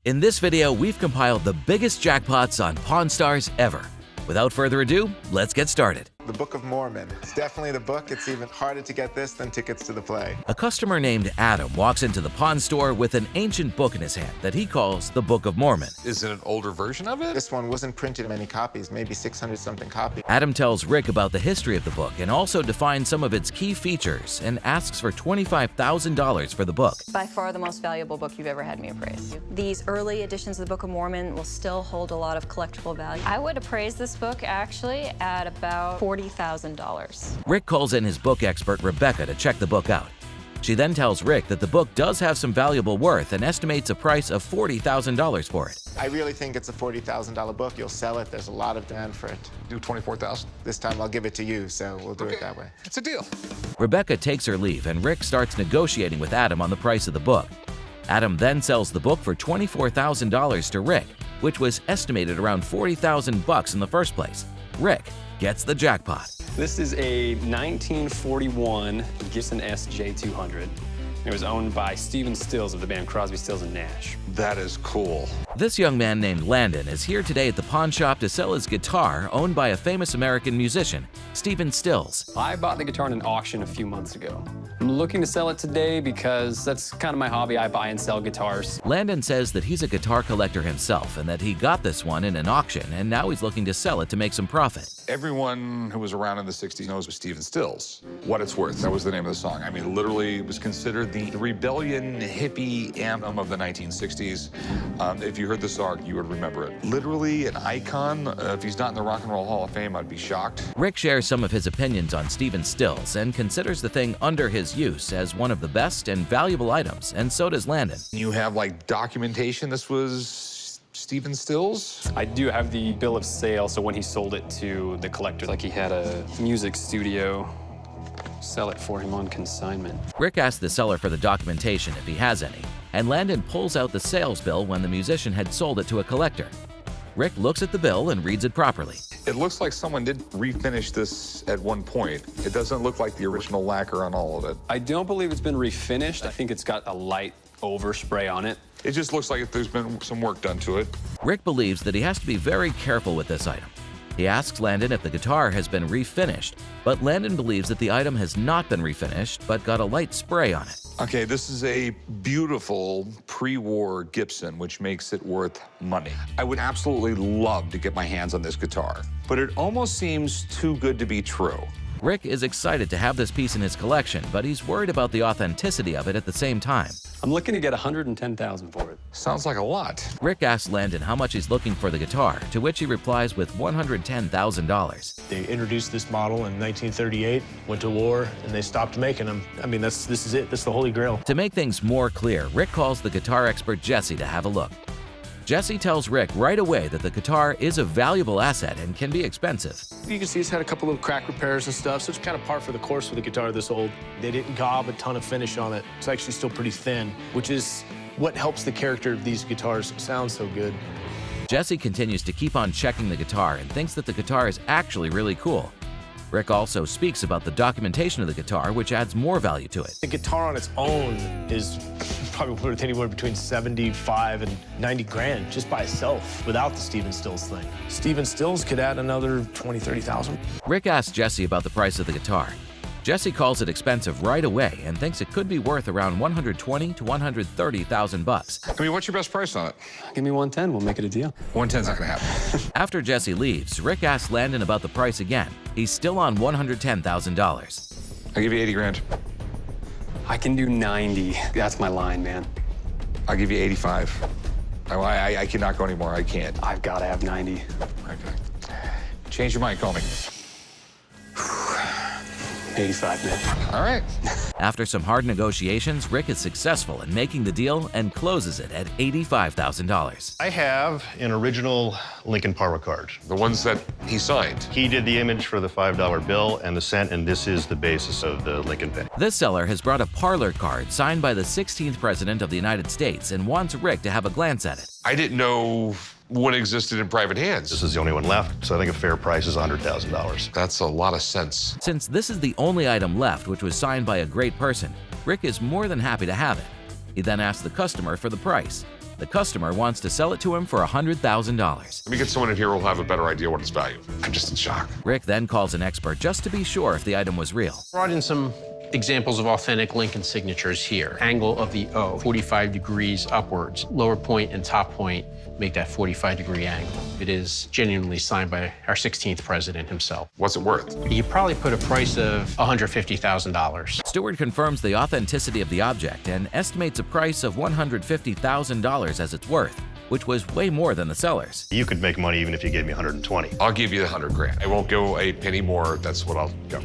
In this video, we've compiled the biggest jackpots on Pawn Stars ever. Without further ado, let's get started. The Book of Mormon. It's definitely the book. It's even harder to get this than tickets to the play. A customer named Adam walks into the pawn store with an ancient book in his hand that he calls the Book of Mormon. Is it an older version of it? This one wasn't printed in many copies, maybe 600-something copies. Adam tells Rick about the history of the book and also defines some of its key features and asks for $25,000 for the book. By far the most valuable book you've ever had me appraise. These early editions of the Book of Mormon will still hold a lot of collectible value. I would appraise this book actually at about $40,000. Rick calls in his book expert Rebecca to check the book out. She then tells Rick that the book does have some valuable worth and estimates a price of $40,000 for it. I really think it's a $40,000 book. You'll sell it. There's a lot of demand for it. Do $24,000. This time I'll give it to you, so we'll do it that way. It's a deal. Rebecca takes her leave and Rick starts negotiating with Adam on the price of the book. Adam then sells the book for $24,000 to Rick, which was estimated around $40,000 in the first place. Rick gets the jackpot. This is a 1941 Gibson SJ200. It was owned by Stephen Stills of the band Crosby, Stills & Nash. That is cool. This young man named Landon is here today at the pawn shop to sell his guitar owned by a famous American musician, Stephen Stills. I bought the guitar in an auction a few months ago. I'm looking to sell it today because that's kind of my hobby. I buy and sell guitars. Landon says that he's a guitar collector himself and that he got this one in an auction and now he's looking to sell it to make some profit. Everyone who was around in the 60s knows Stephen Stills. What It's Worth, that was the name of the song. I mean, literally, it was considered the rebellion hippie anthem of the 1960s. If you heard the song, you would remember it. Literally an icon. If he's not in the Rock and Roll Hall of Fame, I'd be shocked. Rick shares some of his opinions on Stephen Stills and considers the thing under his use as one of the best and valuable items, and so does Landon. You have, like, documentation this was Stephen Stills? I do have the bill of sale, so when he sold it to the collector, like he had a music studio sell it for him on consignment. Rick asks the seller for the documentation if he has any, and Landon pulls out the sales bill when the musician had sold it to a collector. Rick looks at the bill and reads it properly. It looks like someone did refinish this at one point. It doesn't look like the original lacquer on all of it. I don't believe it's been refinished. I think it's got a light overspray on it. It just looks like there's been some work done to it. Rick believes that he has to be very careful with this item. He asks Landon if the guitar has been refinished, but Landon believes that the item has not been refinished but got a light spray on it. Okay, this is a beautiful pre-war Gibson, which makes it worth money. I would absolutely love to get my hands on this guitar, but it almost seems too good to be true. Rick is excited to have this piece in his collection, but he's worried about the authenticity of it at the same time. I'm looking to get $110,000 for it. Sounds like a lot. Rick asks Landon how much he's looking for the guitar, to which he replies with $110,000. They introduced this model in 1938, went to war, and they stopped making them. I mean, this is it. This is the Holy Grail. To make things more clear, Rick calls the guitar expert Jesse to have a look. Jesse tells Rick right away that the guitar is a valuable asset and can be expensive. You can see it's had a couple of crack repairs and stuff, so it's kind of par for the course with a guitar this old. They didn't gob a ton of finish on it. It's actually still pretty thin, which is what helps the character of these guitars sound so good. Jesse continues to keep on checking the guitar and thinks that the guitar is actually really cool. Rick also speaks about the documentation of the guitar, which adds more value to it. The guitar on its own is probably worth anywhere between 75 and 90 grand just by itself without the Stephen Stills thing. Stephen Stills could add another 20, 30,000. Rick asks Jesse about the price of the guitar. Jesse calls it expensive right away and thinks it could be worth around $120,000 to $130,000. I mean, what's your best price on it? Give me 110, we'll make it a deal. 110's not gonna happen. After Jesse leaves, Rick asks Landon about the price again. He's still on $110,000. I'll give you 80 grand. I can do 90. That's my line, man. I'll give you 85. I cannot go anymore. I can't. I've got to have 90. Okay. Change your mind, call me. 85, man. All right. After some hard negotiations, Rick is successful in making the deal and closes it at $85,000. I have an original Lincoln Parma card. The ones that he signed. He did the image for the $5 bill and the cent, and this is the basis of the Lincoln pin. This seller has brought a parlor card signed by the 16th President of the United States and wants Rick to have a glance at it. I didn't know one existed in private hands. This is the only one left, so I think a fair price is $100,000. That's a lot of sense. Since this is the only item left which was signed by a great person, Rick is more than happy to have it. He then asks the customer for the price. The customer wants to sell it to him for $100,000. Let me get someone in here who'll have a better idea what its value. I'm just in shock. Rick then calls an expert just to be sure if the item was real. Brought in some examples of authentic Lincoln signatures here. Angle of the O, 45 degrees upwards. Lower point and top point make that 45-degree angle. It is genuinely signed by our 16th president himself. What's it worth? You probably put a price of $150,000. Stewart confirms the authenticity of the object and estimates a price of $150,000 as its worth, which was way more than the seller's. You could make money even if you gave me 120. I'll give you $100,000. I won't go a penny more. That's what I'll go.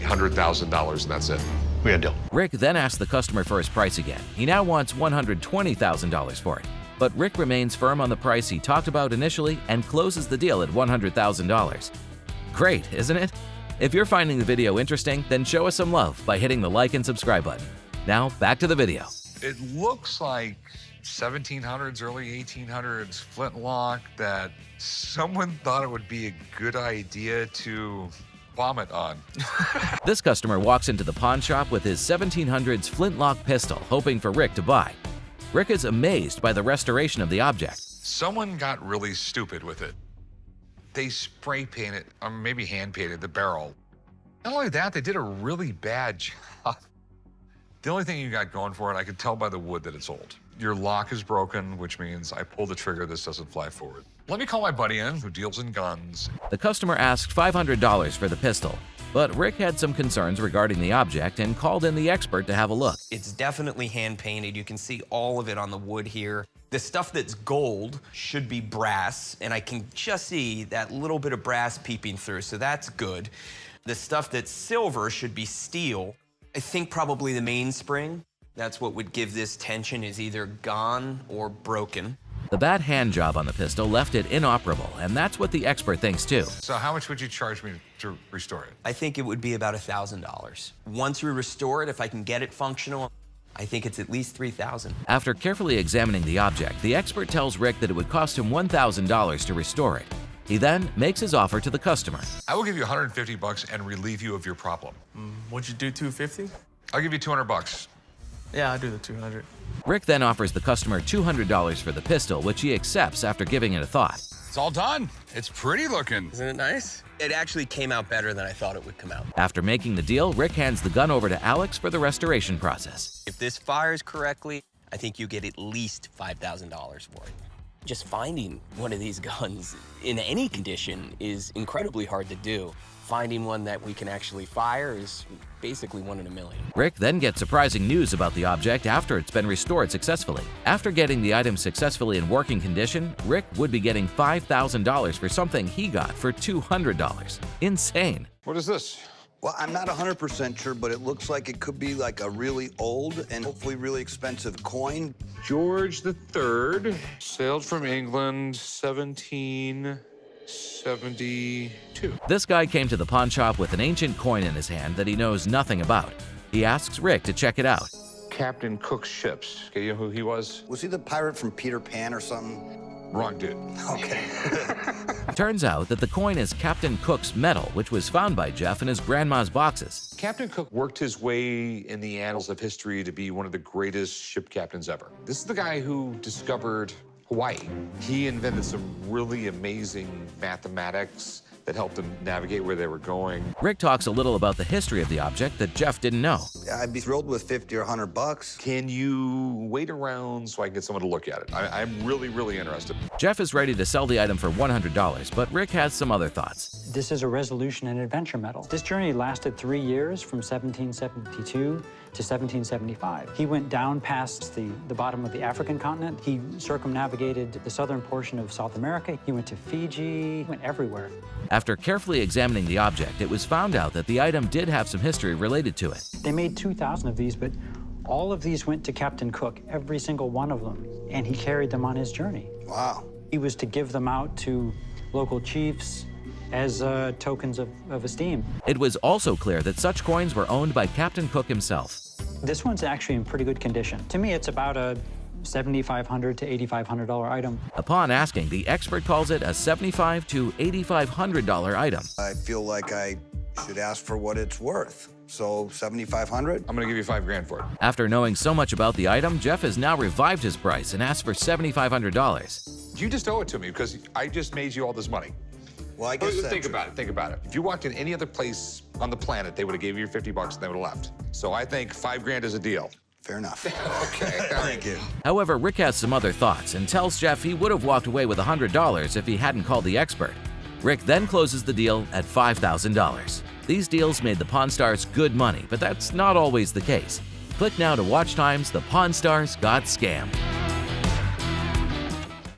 $100,000 and that's it. We had a deal. Rick then asks the customer for his price again. He now wants $120,000 for it. But Rick remains firm on the price he talked about initially and closes the deal at $100,000. Great, isn't it? If you're finding the video interesting, then show us some love by hitting the like and subscribe button. Now, back to the video. It looks like 1700s, early 1800s flintlock that someone thought it would be a good idea to vomit on. This customer walks into the pawn shop with his 1700s flintlock pistol, hoping for Rick to buy. Rick is amazed by the restoration of the object. Someone got really stupid with it. They spray painted, or maybe hand painted the barrel. Not only that, they did a really bad job. The only thing you got going for it, I could tell by the wood that it's old. Your lock is broken, which means I pull the trigger, this doesn't fly forward. Let me call my buddy in, who deals in guns. The customer asked $500 for the pistol, but Rick had some concerns regarding the object and called in the expert to have a look. It's definitely hand painted. You can see all of it on the wood here. The stuff that's gold should be brass, and I can just see that little bit of brass peeping through, so that's good. The stuff that's silver should be steel. I think probably the mainspring, that's what would give this tension, is either gone or broken. The bad hand job on the pistol left it inoperable, and that's what the expert thinks too. So how much would you charge me to restore it? I think it would be about $1,000. Once we restore it, if I can get it functional, I think it's at least $3,000. After carefully examining the object, the expert tells Rick that it would cost him $1,000 to restore it. He then makes his offer to the customer. I will give you $150 and relieve you of your problem. Would you do $250? I'll give you $200. Yeah, I'll do the 200. Rick then offers the customer $200 for the pistol, which he accepts after giving it a thought. It's all done. It's pretty looking. Isn't it nice? It actually came out better than I thought it would come out. After making the deal, Rick hands the gun over to Alex for the restoration process. If this fires correctly, I think you get at least $5,000 for it. Just finding one of these guns in any condition is incredibly hard to do. Finding one that we can actually fire is basically 1 in a million. Rick then gets surprising news about the object after it's been restored successfully. After getting the item successfully in working condition, Rick would be getting $5,000 for something he got for $200. Insane. What is this? Well, I'm not 100% sure, but it looks like it could be like a really old and hopefully really expensive coin. George III, sailed from England, 1772. This guy came to the pawn shop with an ancient coin in his hand that he knows nothing about. He asks Rick to check it out. Captain Cook's ships. Okay, you know who he was? Was he the pirate from Peter Pan or something? Wrong dude. Okay. Turns out that the coin is Captain Cook's medal, which was found by Jeff in his grandma's boxes. Captain Cook worked his way in the annals of history to be one of the greatest ship captains ever. This is the guy who discovered Hawaii. He invented some really amazing mathematics that helped them navigate where they were going. Rick talks a little about the history of the object that Jeff didn't know. I'd be thrilled with 50 or $100. Can you wait around so I can get someone to look at it? I'm really, really interested. Jeff is ready to sell the item for $100, but Rick has some other thoughts. This is a resolution and adventure medal. This journey lasted 3 years, from 1772 to 1775. He went down past the bottom of the African continent. He circumnavigated the southern portion of South America. He went to Fiji, he went everywhere. After carefully examining the object, it was found out that the item did have some history related to it. They made 2,000 of these, but all of these went to Captain Cook, every single one of them, and he carried them on his journey. Wow. He was to give them out to local chiefs as tokens of esteem. It was also clear that such coins were owned by Captain Cook himself. This one's actually in pretty good condition. To me, it's about a $7,500 to $8,500 item. Upon asking, the expert calls it a $7,500 to $8,500 item. I feel like I should ask for what it's worth. So 7,500? I'm gonna give you $5,000 for it. After knowing so much about the item, Jeff has now revived his price and asked for $7,500. You just owe it to me because I just made you all this money. Well, I guess Think about it, think about it. If you walked in any other place on the planet, they would have gave you your 50 bucks and they would have left. So I think $5,000 is a deal. Fair enough. Okay, Thank you. However, Rick has some other thoughts and tells Jeff he would have walked away with $100 if he hadn't called the expert. Rick then closes the deal at $5,000. These deals made the Pawn Stars good money, but that's not always the case. Click now to watch times The Pawn Stars Got Scammed.